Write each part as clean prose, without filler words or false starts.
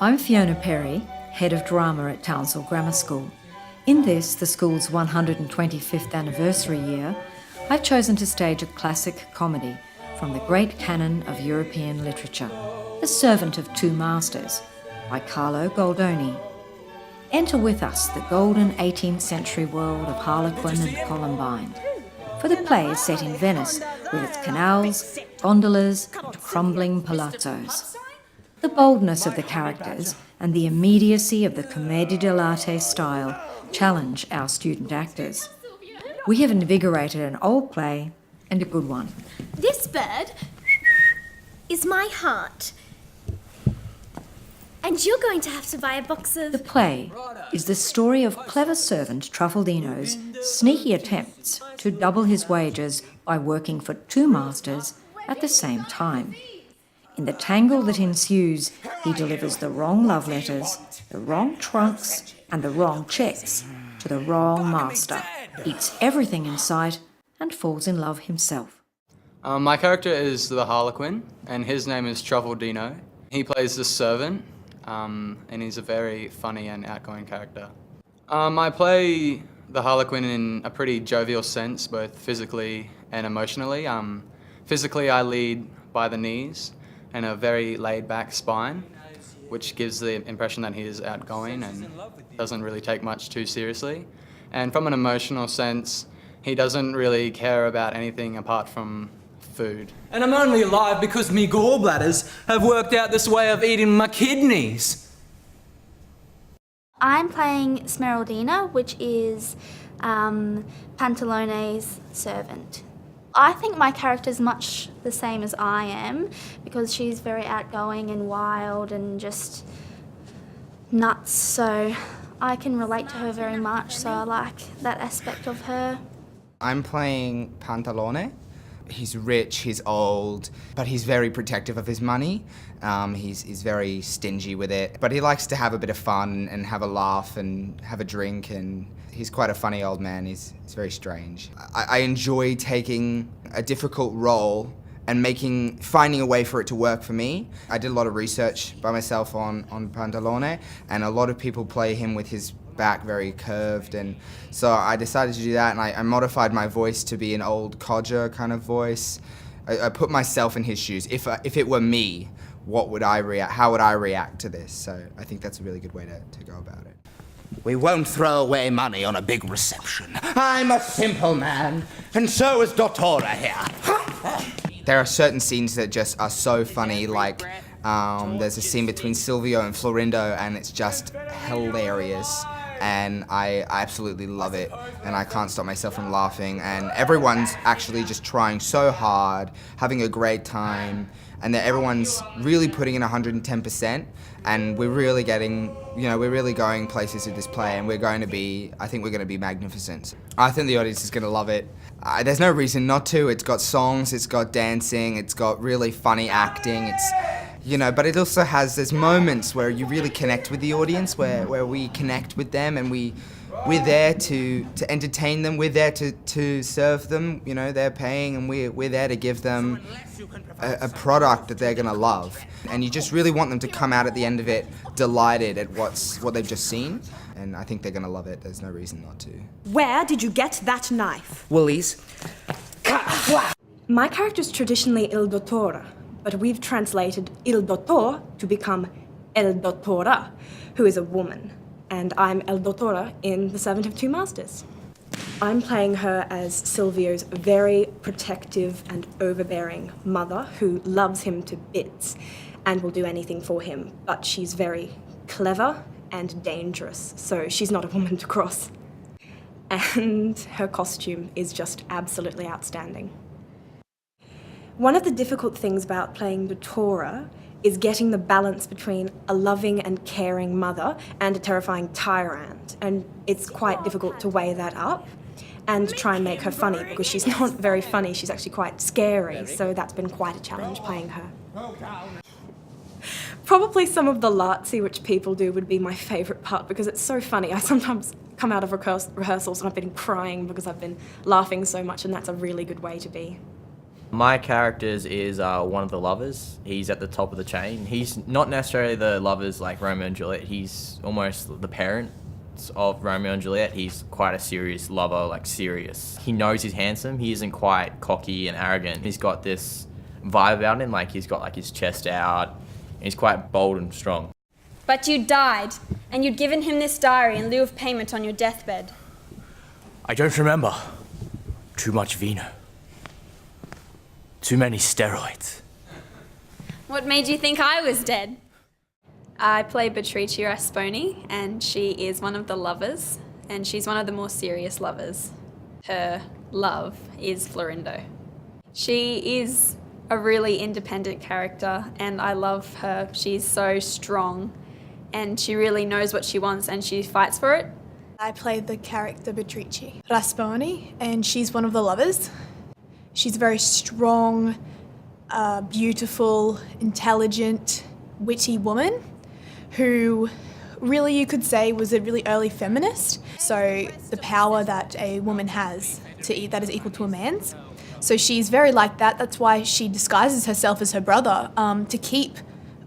I'm Fiona Perry, Head of Drama at Townsville Grammar School. In this, the school's 125th anniversary year, I've chosen to stage a classic comedy from the great canon of European literature, The Servant of Two Masters, by Carlo Goldoni. Enter with us the golden 18th century world of Harlequin and Columbine. For the play is set in Venice, with its canals, gondolas, and crumbling palazzos. The boldness of the characters and the immediacy of the commedia dell'arte style challenge our student actors. We have invigorated an old play and a good one. This bird is my heart. And you're going to have to buy a box of... The play is the story of clever servant Truffaldino's sneaky attempts to double his wages by working for two masters at the same time. In the tangle that ensues, he delivers the wrong love letters, the wrong trunks, and the wrong cheques to the wrong master, eats everything in sight, and falls in love himself. My character is the Harlequin, and his name is Truffaldino. He plays the servant, and he's a very funny and outgoing character. I play the Harlequin in a pretty jovial sense, both physically and emotionally. Physically, I lead by the knees and a very laid-back spine, which gives the impression that he is outgoing and doesn't really take much too seriously. And from an emotional sense, he doesn't really care about anything apart from food. And I'm only alive because me gallbladders have worked out this way of eating my kidneys. I'm playing Smeraldina, which is Pantalone's servant. I think my character's much the same as I am because she's very outgoing and wild and just nuts, so I can relate to her very much, so I like that aspect of her. I'm playing Pantalone. He's rich, he's old, but he's very protective of his money. He's very stingy with it, but he likes to have a bit of fun and have a laugh and have a drink, and he's quite a funny old man. He's very strange. I enjoy taking a difficult role and finding a way for it to work for me. I did a lot of research by myself on Pantalone, and a lot of people play him with his back very curved, and so I decided to do that, and I modified my voice to be an old codger kind of voice. I put myself in his shoes. If it were me, what would I react? How would I react to this? So I think that's a really good way to go about it. We won't throw away money on a big reception. I'm a simple man, and so is Dottora here. There are certain scenes that just are so funny, like there's a scene between Silvio and Florindo, and it's just hilarious. And I absolutely love it, and I can't stop myself from laughing, and everyone's actually just trying so hard, having a great time, and that everyone's really putting in 110%, and we're really we're really going places with this play, and I think we're going to be magnificent. I think the audience is going to love it. There's no reason not to. It's got songs, it's got dancing, it's got really funny acting, but it also has, there's moments where you really connect with the audience, where we connect with them, and we're there to entertain them, we're there to serve them, they're paying, and we're there to give them a product that they're gonna love. And you just really want them to come out at the end of it delighted at what they've just seen, and I think they're gonna love it. There's no reason not to. Where did you get that knife? Woolies. My character's traditionally Il Dottore, but we've translated Il Dottor to become El Dottora, who is a woman, and I'm El Dottore in The Servant of Two Masters. I'm playing her as Silvio's very protective and overbearing mother who loves him to bits and will do anything for him, but she's very clever and dangerous, so she's not a woman to cross. And her costume is just absolutely outstanding. One of the difficult things about playing Dottora is getting the balance between a loving and caring mother and a terrifying tyrant, and it's quite difficult to weigh that up and to try and make her funny, because she's not very funny, she's actually quite scary, so that's been quite a challenge playing her. Probably some of the Lazzi which people do would be my favourite part, because it's so funny. I sometimes come out of rehearsals and I've been crying because I've been laughing so much, and that's a really good way to be. My character is one of the lovers. He's at the top of the chain. He's not necessarily the lovers like Romeo and Juliet. He's almost the parents of Romeo and Juliet. He's quite a serious lover, like serious. He knows he's handsome. He isn't quite cocky and arrogant. He's got this vibe about him, like he's got like his chest out. He's quite bold and strong. But you died, and you'd given him this diary in lieu of payment on your deathbed. I don't remember. Too much vino. Too many steroids. What made you think I was dead? I play Beatrice Rasponi, and she is one of the lovers, and she's one of the more serious lovers. Her love is Florindo. She is a really independent character, and I love her. She's so strong, and she really knows what she wants, and she fights for it. I play the character Beatrice Rasponi, and she's one of the lovers. She's a very strong, beautiful, intelligent, witty woman who really you could say was a really early feminist. So the power that a woman has that is equal to a man's. So she's very like that. That's why she disguises herself as her brother to keep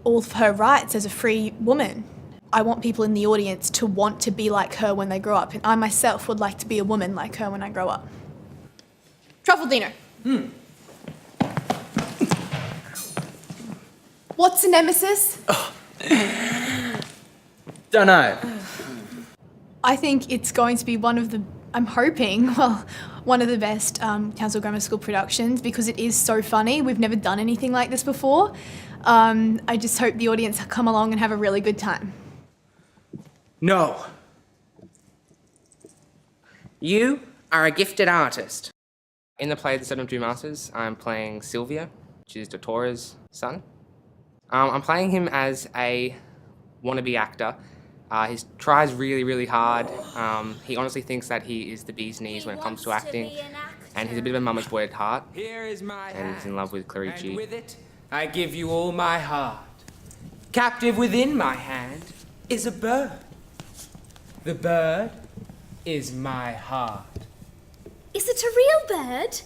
all of her rights as a free woman. I want people in the audience to want to be like her when they grow up, and I myself would like to be a woman like her when I grow up. Truffle Dino. What's a nemesis? Don't know. I think it's going to be one of the, I'm hoping, one of the best Townsville Grammar School productions because it is so funny. We've never done anything like this before. I just hope the audience come along and have a really good time. No. You are a gifted artist. In the play The Seven of Due Masters, I'm playing Silvio, which is Dottora's son. I'm playing him as a wannabe actor. He tries really, really hard. He honestly thinks that he is the bee's knees when it comes to acting. And he's a bit of a mama's boy at heart. Here is my and he's in love with Clarice. And with it, I give you all my heart. Captive within my hand is a bird. The bird is my heart. Is it a real bird?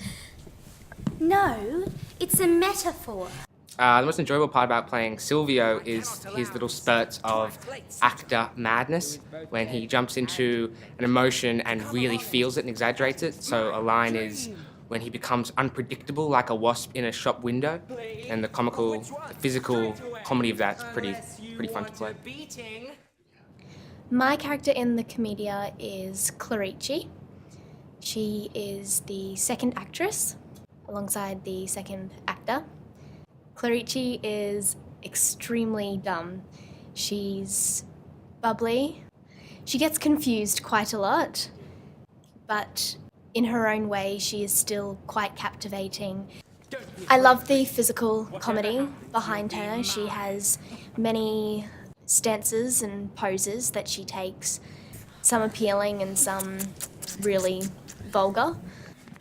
No, it's a metaphor. The most enjoyable part about playing Silvio is his little spurts of actor madness when he jumps into an emotion and really feels it and exaggerates it. So a line is when he becomes unpredictable like a wasp in a shop window, and the comical, the physical comedy of that's pretty fun to play. My character in the Commedia is Clarice. She is the second actress alongside the second actor. Clarice is extremely dumb. She's bubbly. She gets confused quite a lot, but in her own way, she is still quite captivating. I love the physical comedy behind her. She has many stances and poses that she takes, some appealing and some really vulgar.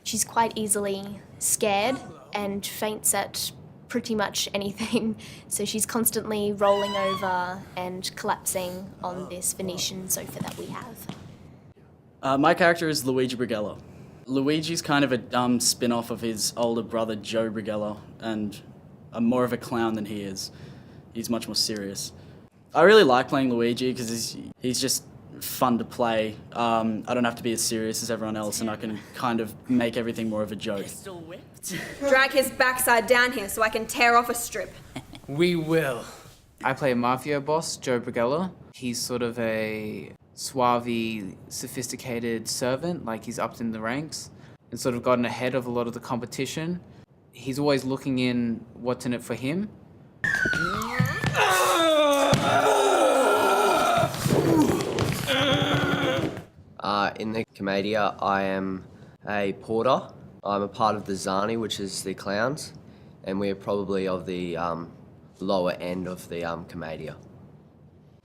She's quite easily scared and faints at pretty much anything, so she's constantly rolling over and collapsing on this Venetian sofa that we have. My character is Luigi Brighello. Luigi's kind of a dumb spin-off of his older brother Joe Brighello, and I'm more of a clown than he is. He's much more serious. I really like playing Luigi because he's just fun to play. I don't have to be as serious as everyone else, and I can kind of make everything more of a joke. Drag his backside down here so I can tear off a strip. We will. I play a mafia boss, Joe Brighello. He's sort of a suave, sophisticated servant, like he's upped in the ranks and sort of gotten ahead of a lot of the competition. He's always looking in what's in it for him. In the Commedia, I am a porter. I'm a part of the Zani, which is the clowns, and we're probably of the lower end of the Commedia.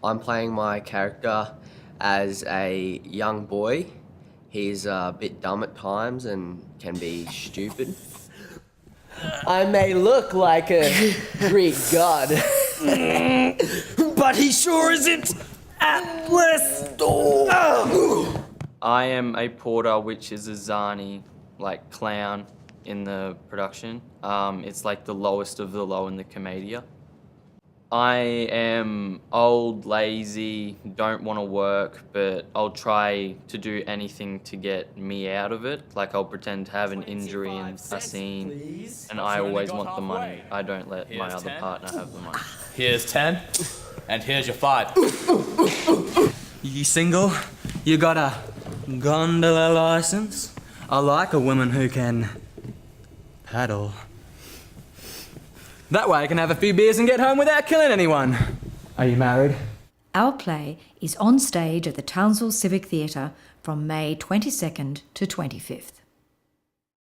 I'm playing my character as a young boy. He's a bit dumb at times and can be stupid. I may look like a Greek god, but he sure isn't Atlas. I am a porter, which is a Zani, like clown. in the production. It's like the lowest of the low in the Commedia. I am old, lazy, don't want to work, but I'll try to do anything to get me out of it. Like I'll pretend to have an injury in a scene, and I always want the money. I don't let my other partner have the money. Here's 10, and here's your 5. You single? You got a gondola license? I like a woman who can paddle. That way I can have a few beers and get home without killing anyone. Are you married? Our play is on stage at the Townsville Civic Theatre from May 22nd to 25th.